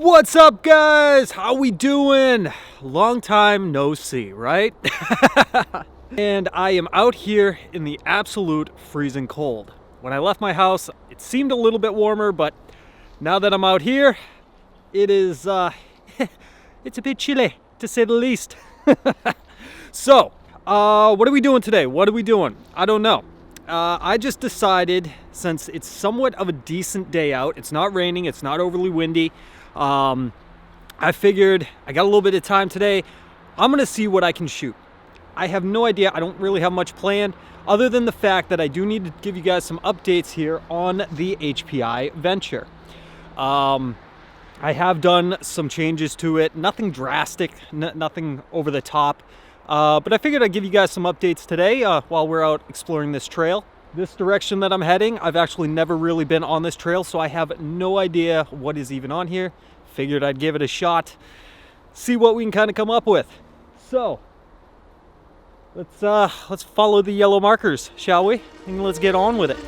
What's up, guys? How we doing? Long time no see, right? And I am out here in the absolute freezing cold. When I left my house, it seemed a little bit warmer, but now that I'm out here, it is, it's a bit chilly, to say the least. So, what are we doing today? What are we doing? I don't know. I just decided, since it's somewhat of a decent day out, it's not raining, it's not overly windy, I figured I got a little bit of time today. I'm gonna see what I can shoot. I have no idea. I don't really have much planned other than the fact that I do need to give you guys some updates here on the HPI Venture. I have done some changes to it, nothing drastic, nothing over the top, but I figured I'd give you guys some updates today while we're out exploring this trail. This direction that I'm heading, I've actually never really been on this trail, so I have no idea what is even on here. Figured I'd give it a shot, see what we can kind of come up with. So let's follow the yellow markers, shall we? And let's get on with it.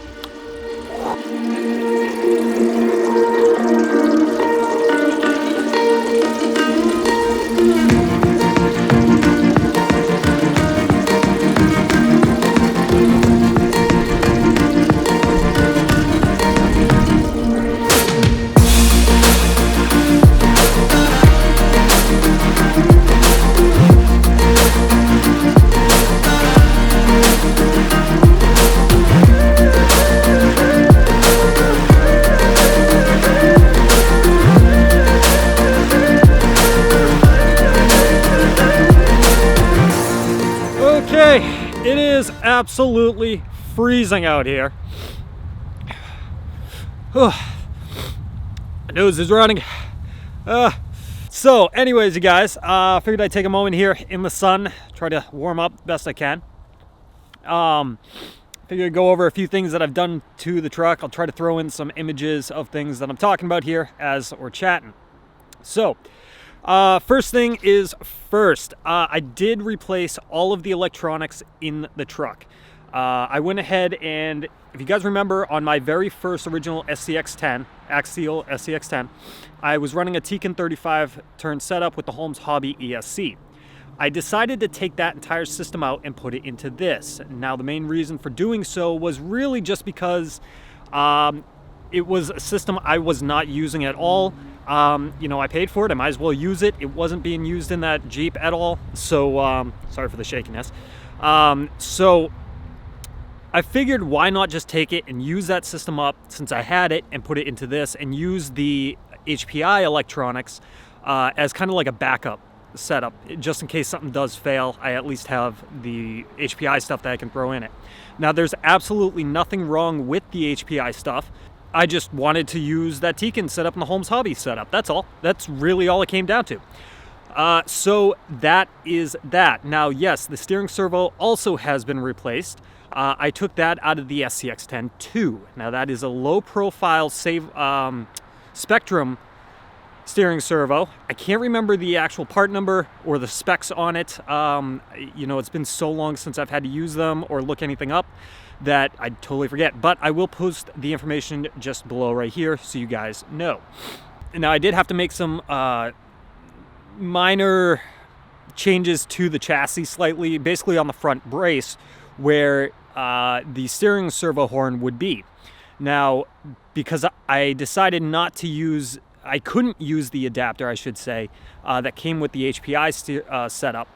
It is absolutely freezing out here. My nose is running. So anyways, you guys, figured I'd take a moment here in the sun, try to warm up best I can. Figured I'd go over a few things that I've done to the truck. I'll try to throw in some images of things that I'm talking about here as we're chatting. So, first thing is first, I did replace all of the electronics in the truck. I went ahead and, if you guys remember, on my very first original SCX-10, Axial SCX-10, I was running a Tekin 35 turn setup with the Holmes Hobby ESC. I decided to take that entire system out and put it into this. Now, the main reason for doing so was really just because it was a system I was not using at all. You know, I paid for it, I might as well use it. It wasn't being used in that Jeep at all, so sorry for the shakiness. So I figured, why not just take it and use that system up since I had it and put it into this, and use the HPI electronics as kind of like a backup setup. Just in case something does fail, I at least have the HPI stuff that I can throw in it. Now, there's absolutely nothing wrong with the HPI stuff. I just wanted to use that Tekin setup in the Holmes Hobby setup. That's all. That's really all it came down to. So that is that. Now, yes, the steering servo also has been replaced. I took that out of the SCX-10 II. Now, that is a low-profile Spectrum steering servo. I can't remember the actual part number or the specs on it. You know, it's been so long since I've had to use them or look anything up that I totally forget, but I will post the information just below right here so you guys know. Now, I did have to make some minor changes to the chassis slightly, basically on the front brace where the steering servo horn would be. Now, because I decided not to use, I couldn't use the adapter, I should say, that came with the HPI setup,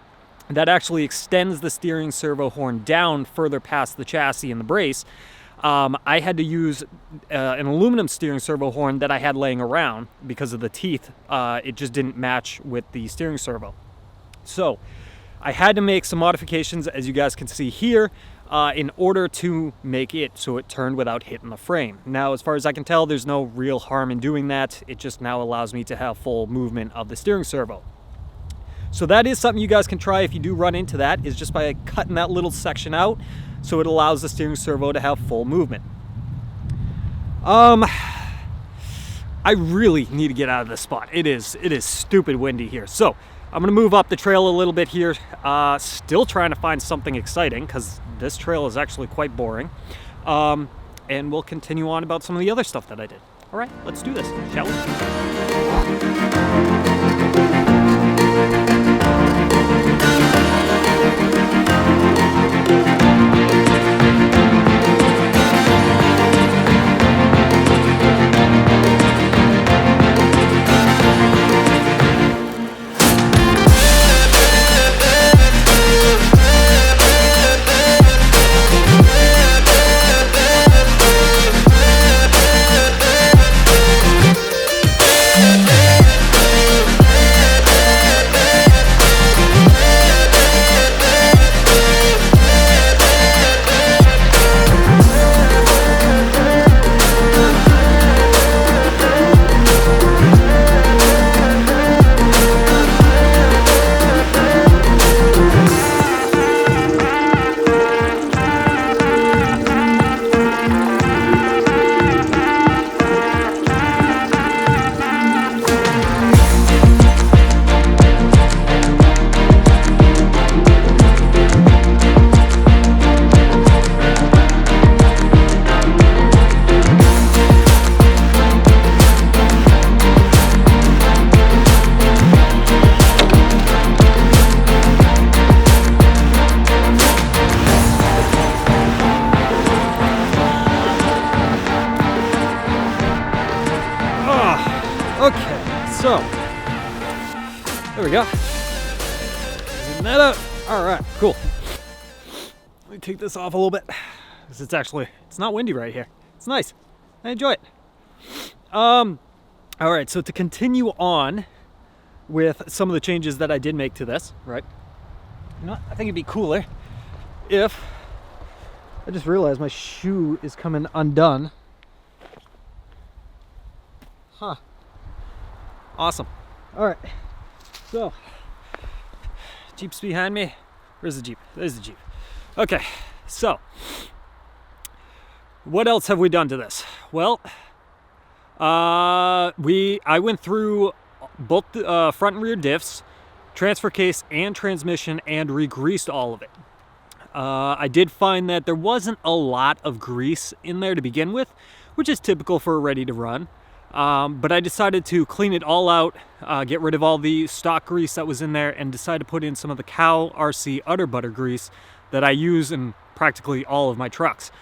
that actually extends the steering servo horn down further past the chassis and the brace. I had to use an aluminum steering servo horn that I had laying around because of the teeth. It just didn't match with the steering servo. So I had to make some modifications, as you guys can see here, in order to make it so it turned without hitting the frame. Now, as far as I can tell, there's no real harm in doing that. It just now allows me to have full movement of the steering servo. So that is something you guys can try if you do run into that, is just by cutting that little section out so it allows the steering servo to have full movement. I really need to get out of this spot. It is stupid windy here. So I'm gonna move up the trail a little bit here. Still trying to find something exciting because this trail is actually quite boring. And we'll continue on about some of the other stuff that I did. All right, let's do this, shall we? Okay, so there we go. Zoom that up. All right, cool. Let me take this off a little bit because it's not windy right here. It's nice. I enjoy it. All right, so to continue on with some of the changes that I did make to this, right? You know what? I think it'd be cooler if I just realized my shoe is coming undone. Huh. Awesome. All right. So, Jeep's behind me. Where's the Jeep? There's the Jeep. Okay. So, what else have we done to this? Well, I went through both the front and rear diffs, transfer case, and transmission, and re-greased all of it. I did find that there wasn't a lot of grease in there to begin with, which is typical for a ready to run. But I decided to clean it all out, get rid of all the stock grease that was in there, and decide to put in some of the Cow RC Udder Butter grease that I use in practically all of my trucks.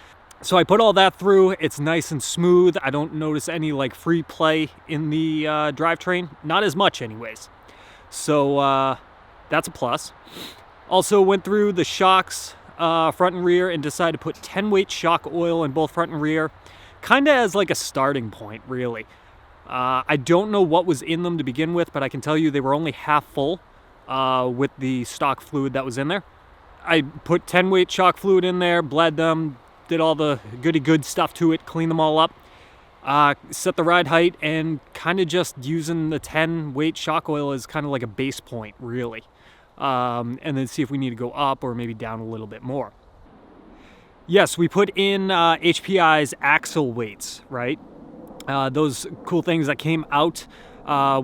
So I put all that through. It's nice and smooth. I don't notice any like free play in the drivetrain. Not as much anyways. So that's a plus. Also went through the shocks, front and rear, and decided to put 10-weight shock oil in both front and rear. Kind of as like a starting point, really. I don't know what was in them to begin with, but I can tell you they were only half full with the stock fluid that was in there. I put 10-weight shock fluid in there, bled them, did all the goody-good stuff to it, cleaned them all up, set the ride height, and kind of just using the 10-weight shock oil as kind of like a base point, really. And then see if we need to go up or maybe down a little bit more. Yes, we put in HPI's axle weights, right? Those cool things that came out,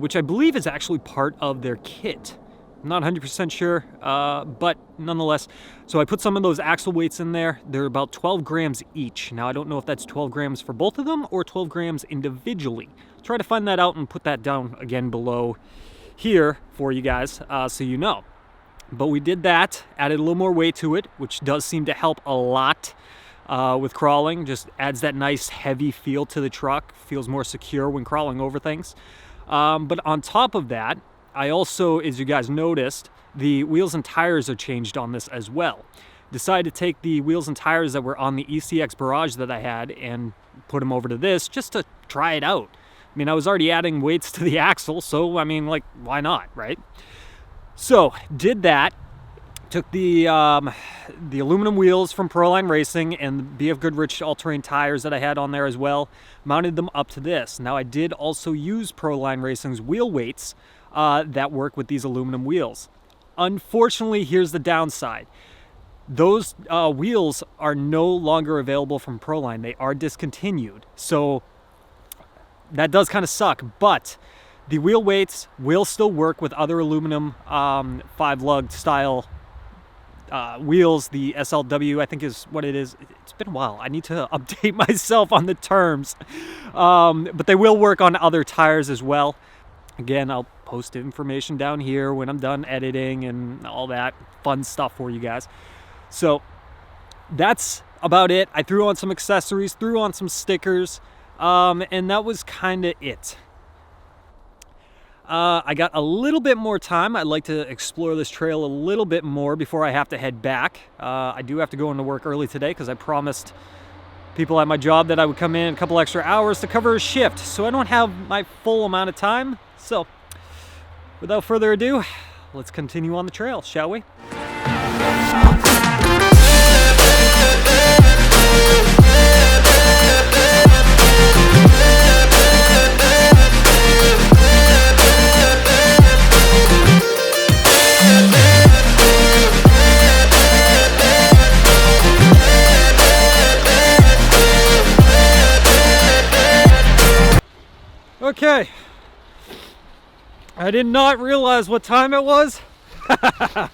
which I believe is actually part of their kit. I'm not 100% sure, but nonetheless. So I put some of those axle weights in there. They're about 12 grams each. Now, I don't know if that's 12 grams for both of them or 12 grams individually. Try to find that out and put that down again below here for you guys so you know. But we did that, added a little more weight to it, which does seem to help a lot with crawling. Just adds that nice heavy feel to the truck. Feels more secure when crawling over things. But on top of that, I also, as you guys noticed, the wheels and tires are changed on this as well. Decided to take the wheels and tires that were on the ECX Barrage that I had and put them over to this just to try it out. I mean, I was already adding weights to the axle, so I mean, like, why not, right? So, did that. Took the aluminum wheels from Proline Racing and BF Goodrich all-terrain tires that I had on there as well. Mounted them up to this. Now, I did also use Proline Racing's wheel weights that work with these aluminum wheels. Unfortunately, here's the downside. Those wheels are no longer available from Proline. They are discontinued. So, that does kind of suck, but the wheel weights will still work with other aluminum 5-lug style wheels. The SLW, I think, is what it is. It's been a while. I need to update myself on the terms. But they will work on other tires as well. Again, I'll post information down here when I'm done editing and all that fun stuff for you guys. So that's about it. I threw on some accessories, threw on some stickers, and that was kind of it. I got a little bit more time. I'd like to explore this trail a little bit more before I have to head back. I do have to go into work early today because I promised people at my job that I would come in a couple extra hours to cover a shift, so I don't have my full amount of time. So without further ado, let's continue on the trail, shall we? Okay, I did not realize what time it was. I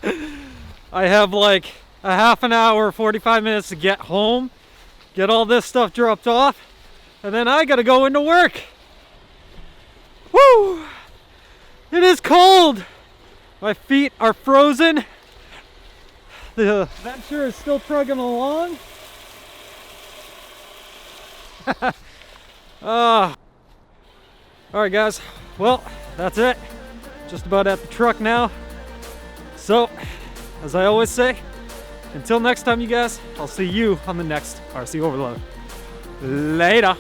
have like a half an hour, 45 minutes to get home, get all this stuff dropped off, and then I gotta go into work. Woo! It is cold. My feet are frozen. The Venture is still trugging along. Alright guys, well, that's it. Just about at the truck now. So, as I always say, until next time you guys, I'll see you on the next RC Overload. Later.